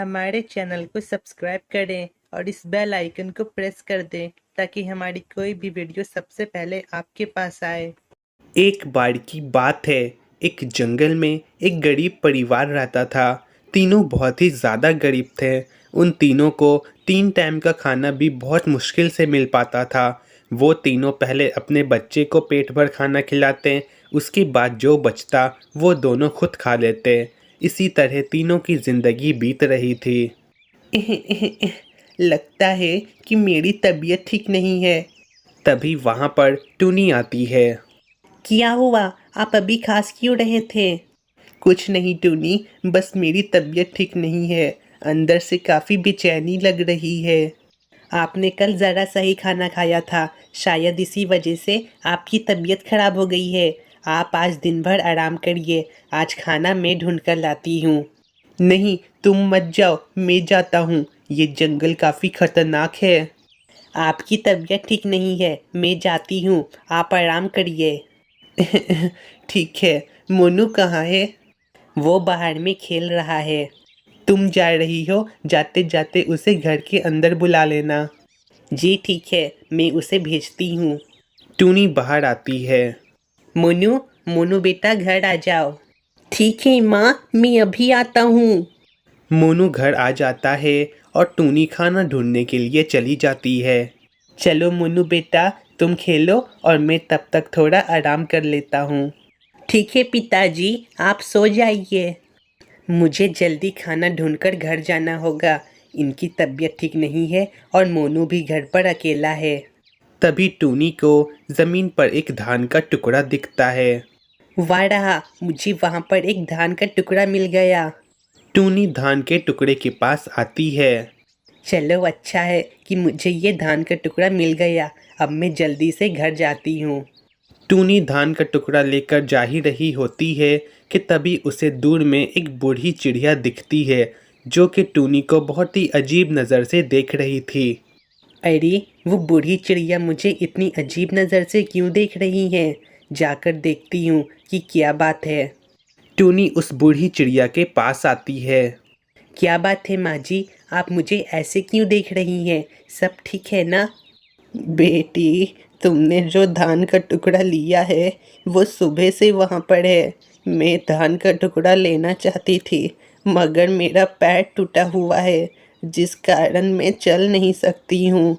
हमारे चैनल को सब्सक्राइब करें और इस बेल आइकन को प्रेस कर दें ताकि हमारी कोई भी वीडियो सबसे पहले आपके पास आए। एक बार की बात है। एक जंगल में एक गरीब परिवार रहता था। तीनों बहुत ही ज़्यादा गरीब थे। उन तीनों को 3 टाइम का खाना भी बहुत मुश्किल से मिल पाता था। वो तीनों पहले अपने बच्चे को पेट भर खाना खिलाते, उसके बाद जो बचता वो दोनों खुद खा लेते। इसी तरह तीनों की ज़िंदगी बीत रही थी। लगता है कि मेरी तबीयत ठीक नहीं है। तभी वहाँ पर टूनी आती है। क्या हुआ? आप अभी खांस क्यों रहे थे? कुछ नहीं टूनी, बस मेरी तबीयत ठीक नहीं है। अंदर से काफ़ी बेचैनी लग रही है। आपने कल ज़रा सही खाना खाया था, शायद इसी वजह से आपकी तबीयत खराब हो गई है। आप आज दिन भर आराम करिए, आज खाना मैं ढूंढ कर लाती हूँ। नहीं, तुम मत जाओ, मैं जाता हूँ। ये जंगल काफ़ी खतरनाक है। आपकी तबीयत ठीक नहीं है, मैं जाती हूँ, आप आराम करिए। ठीक है। मोनू कहाँ है? वो बाहर में खेल रहा है। तुम जा रही हो, जाते जाते उसे घर के अंदर बुला लेना। जी ठीक है, मैं उसे भेजती हूँ। टूनी बाहर आती है। मोनू, मोनू बेटा घर आ जाओ। ठीक है माँ, मैं अभी आता हूँ। मोनू घर आ जाता है और टूनी खाना ढूंढने के लिए चली जाती है। चलो मोनू बेटा, तुम खेलो और मैं तब तक थोड़ा आराम कर लेता हूँ। ठीक है पिताजी, आप सो जाइए। मुझे जल्दी खाना ढूंढकर घर जाना होगा। इनकी तबीयत ठीक नहीं है और मोनू भी घर पर अकेला है। तभी टूनी को जमीन पर एक धान का टुकड़ा दिखता है। वाह रहा, मुझे वहाँ पर एक धान का टुकड़ा मिल गया। टूनी धान के टुकड़े के पास आती है। चलो अच्छा है कि मुझे ये धान का टुकड़ा मिल गया। अब मैं जल्दी से घर जाती हूँ। टूनी धान का टुकड़ा लेकर जा ही रही होती है कि तभी उसे दूर में एक बूढ़ी चिड़िया दिखती है, जो कि टूनी को बहुत ही अजीब नज़र से देख रही थी। अरे, वो बूढ़ी चिड़िया मुझे इतनी अजीब नज़र से क्यों देख रही है? जाकर देखती हूँ कि क्या बात है। टूनी उस बूढ़ी चिड़िया के पास आती है। क्या बात है माँ जी, आप मुझे ऐसे क्यों देख रही हैं? सब ठीक है ना? बेटी, तुमने जो धान का टुकड़ा लिया है वो सुबह से वहाँ पर है। मैं धान का टुकड़ा लेना चाहती थी, मगर मेरा पैर टूटा हुआ है, जिस कारण मैं चल नहीं सकती हूँ।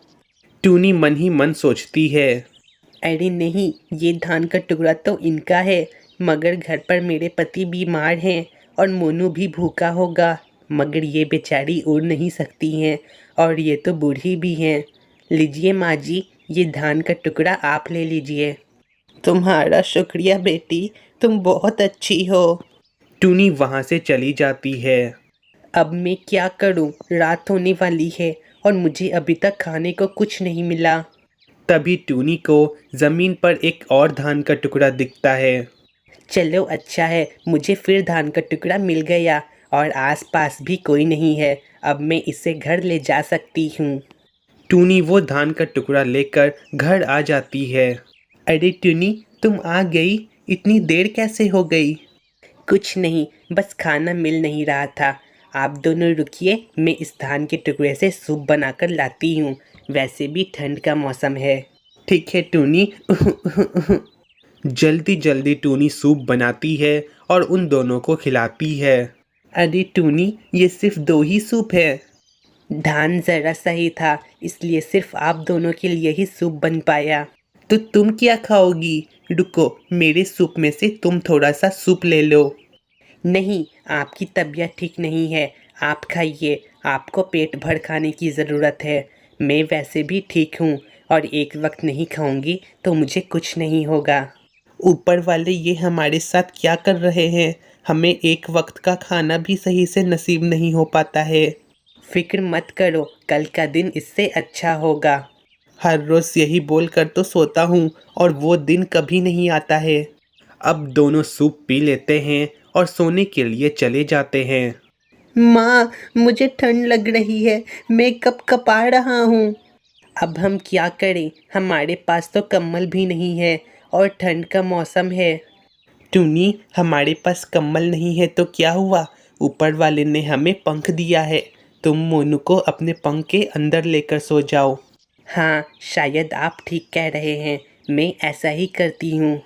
टूनी मन ही मन सोचती है, अरे नहीं, ये धान का टुकड़ा तो इनका है, मगर घर पर मेरे पति बीमार हैं और मोनू भी भूखा होगा, मगर ये बेचारी उड़ नहीं सकती हैं और ये तो बूढ़ी भी हैं। लीजिए माँ जी, ये धान का टुकड़ा आप ले लीजिए। तुम्हारा शुक्रिया बेटी, तुम बहुत अच्छी हो। टूनी वहाँ से चली जाती है। अब मैं क्या करूँ? रात होने वाली है और मुझे अभी तक खाने को कुछ नहीं मिला। तभी टूनी को जमीन पर एक और धान का टुकड़ा दिखता है। चलो अच्छा है, मुझे फिर धान का टुकड़ा मिल गया और आसपास भी कोई नहीं है। अब मैं इसे घर ले जा सकती हूँ। टूनी वो धान का टुकड़ा लेकर घर आ जाती है। अरे टूनी, तुम आ गई? इतनी देर कैसे हो गई? कुछ नहीं, बस खाना मिल नहीं रहा था। आप दोनों रुकिए, मैं इस धान के टुकड़े से सूप बनाकर लाती हूँ। वैसे भी ठंड का मौसम है। ठीक है टूनी। जल्दी जल्दी टूनी सूप बनाती है और उन दोनों को खिलाती है। अरे टूनी, ये सिर्फ 2 ही सूप है। धान ज़रा सही था, इसलिए सिर्फ आप दोनों के लिए ही सूप बन पाया। तो तुम क्या खाओगी? रुको, मेरे सूप में से तुम थोड़ा सा सूप ले लो। नहीं, आपकी तबीयत ठीक नहीं है, आप खाइए, आपको पेट भर खाने की ज़रूरत है। मैं वैसे भी ठीक हूँ और एक वक्त नहीं खाऊंगी तो मुझे कुछ नहीं होगा। ऊपर वाले ये हमारे साथ क्या कर रहे हैं? हमें एक वक्त का खाना भी सही से नसीब नहीं हो पाता है। फिक्र मत करो, कल का दिन इससे अच्छा होगा। हर रोज़ यही बोल कर तो सोता हूँ और वो दिन कभी नहीं आता है। अब दोनों सूप पी लेते हैं और सोने के लिए चले जाते हैं। माँ, मुझे ठंड लग रही है, मैं कब कपा रहा हूँ। अब हम क्या करें, हमारे पास तो कंबल भी नहीं है और ठंड का मौसम है। टूनी, हमारे पास कंबल नहीं है तो क्या हुआ? ऊपर वाले ने हमें पंख दिया है। तुम मोनू को अपने पंख के अंदर लेकर सो जाओ। हाँ, शायद आप ठीक कह रहे हैं, मैं ऐसा ही करती हूँ।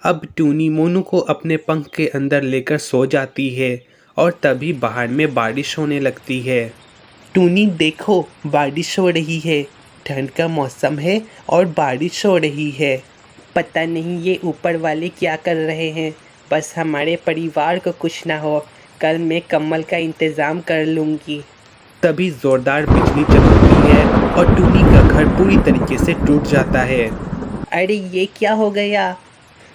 अब टूनी मोनू को अपने पंख के अंदर लेकर सो जाती है और तभी बाहर में बारिश होने लगती है। टूनी देखो, बारिश हो रही है। ठंड का मौसम है और बारिश हो रही है। पता नहीं ये ऊपर वाले क्या कर रहे हैं, बस हमारे परिवार को कुछ ना हो। कल मैं कम्बल का इंतज़ाम कर लूँगी। तभी जोरदार बिजली चमकती है और टूनी का घर पूरी तरीके से टूट जाता है। अरे ये क्या हो गया?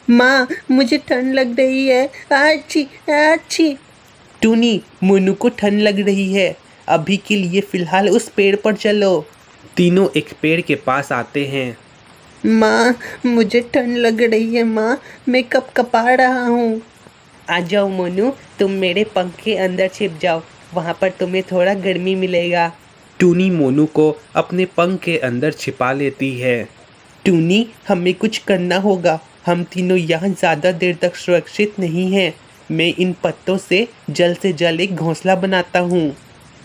माँ, मुझे ठंड लग रही है। अच्छी अच्छी। टूनी, मोनू को ठंड लग रही है। अभी के लिए फिलहाल उस पेड़ पर चलो। तीनों एक पेड़ के पास आते हैं। माँ, मुझे ठंड लग रही है माँ, मैं कपकपा रहा हूँ। आ जाओ मोनू, तुम मेरे पंख के अंदर छिप जाओ, वहाँ पर तुम्हें थोड़ा गर्मी मिलेगा। टूनी मोनू को अपने पंख के अंदर छिपा लेती है। टूनी, हमें कुछ करना होगा। हम तीनों यहाँ ज़्यादा देर तक सुरक्षित नहीं हैं। मैं इन पत्तों से जल्द एक घोंसला बनाता हूँ।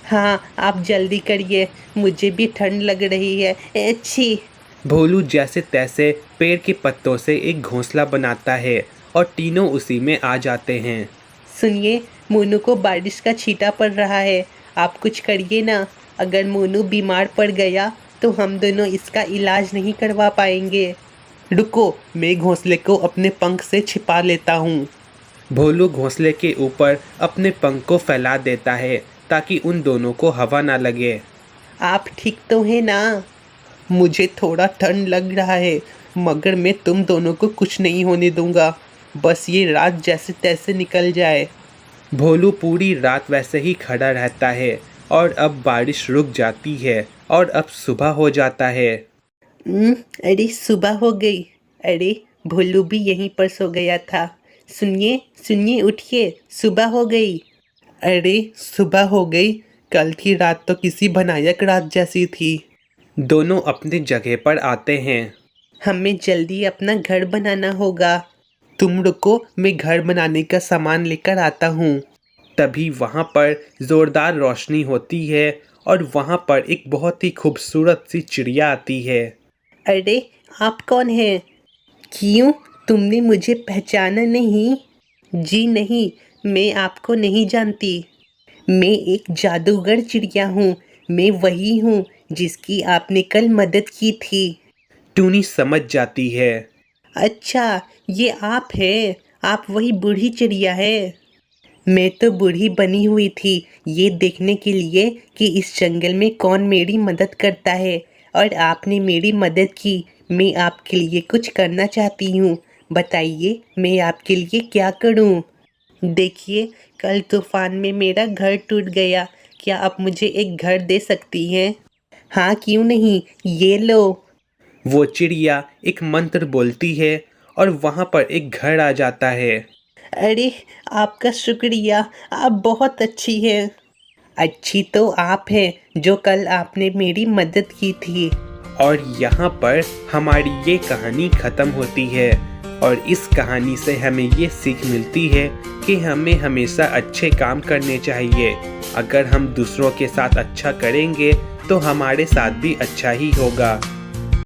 हाँ, आप जल्दी करिए, मुझे भी ठंड लग रही है। अच्छी। भोलू जैसे तैसे पेड़ के पत्तों से एक घोंसला बनाता है और तीनों उसी में आ जाते हैं। सुनिए, मोनू को बारिश का छींटा पड़ रहा है, आप कुछ करिए ना। अगर मोनू बीमार पड़ गया तो हम दोनों इसका इलाज नहीं करवा पाएंगे। रुको, मैं घोंसले को अपने पंख से छिपा लेता हूँ। भोलू घोंसले के ऊपर अपने पंख को फैला देता है ताकि उन दोनों को हवा ना लगे। आप ठीक तो हैं ना? मुझे थोड़ा ठंड लग रहा है, मगर मैं तुम दोनों को कुछ नहीं होने दूंगा। बस ये रात जैसे तैसे निकल जाए। भोलू पूरी रात वैसे ही खड़ा रहता है और अब बारिश रुक जाती है और अब सुबह हो जाता है। अरे सुबह हो गई। अरे भोलू भी यहीं पर सो गया था। सुनिए सुनिए, उठिए, सुबह हो गई। अरे सुबह हो गई? कल की रात तो किसी भयानक रात जैसी थी। दोनों अपनी जगह पर आते हैं। हमें जल्दी अपना घर बनाना होगा। तुम रुको, मैं घर बनाने का सामान लेकर आता हूँ। तभी वहाँ पर ज़ोरदार रोशनी होती है और वहाँ पर एक बहुत ही खूबसूरत सी चिड़िया आती है। अरे आप कौन हैं? क्यों, तुमने मुझे पहचाना नहीं? जी नहीं, मैं आपको नहीं जानती। मैं एक जादूगर चिड़िया हूँ। मैं वही हूँ जिसकी आपने कल मदद की थी। टूनी समझ जाती है। अच्छा, ये आप हैं। आप वही बूढ़ी चिड़िया है। मैं तो बूढ़ी बनी हुई थी ये देखने के लिए कि इस जंगल में कौन मेरी मदद करता है, और आपने मेरी मदद की। मैं आपके लिए कुछ करना चाहती हूँ। बताइए, मैं आपके लिए क्या करूँ? देखिए, कल तूफान में मेरा घर टूट गया। क्या आप मुझे एक घर दे सकती हैं? हाँ, क्यों नहीं, ये लो। वो चिड़िया एक मंत्र बोलती है और वहाँ पर एक घर आ जाता है। अरे आपका शुक्रिया, आप बहुत अच्छी हैं। अच्छी तो आप हैं जो कल आपने मेरी मदद की थी। और यहाँ पर हमारी ये कहानी ख़त्म होती है और इस कहानी से हमें ये सीख मिलती है कि हमें हमेशा अच्छे काम करने चाहिए। अगर हम दूसरों के साथ अच्छा करेंगे तो हमारे साथ भी अच्छा ही होगा।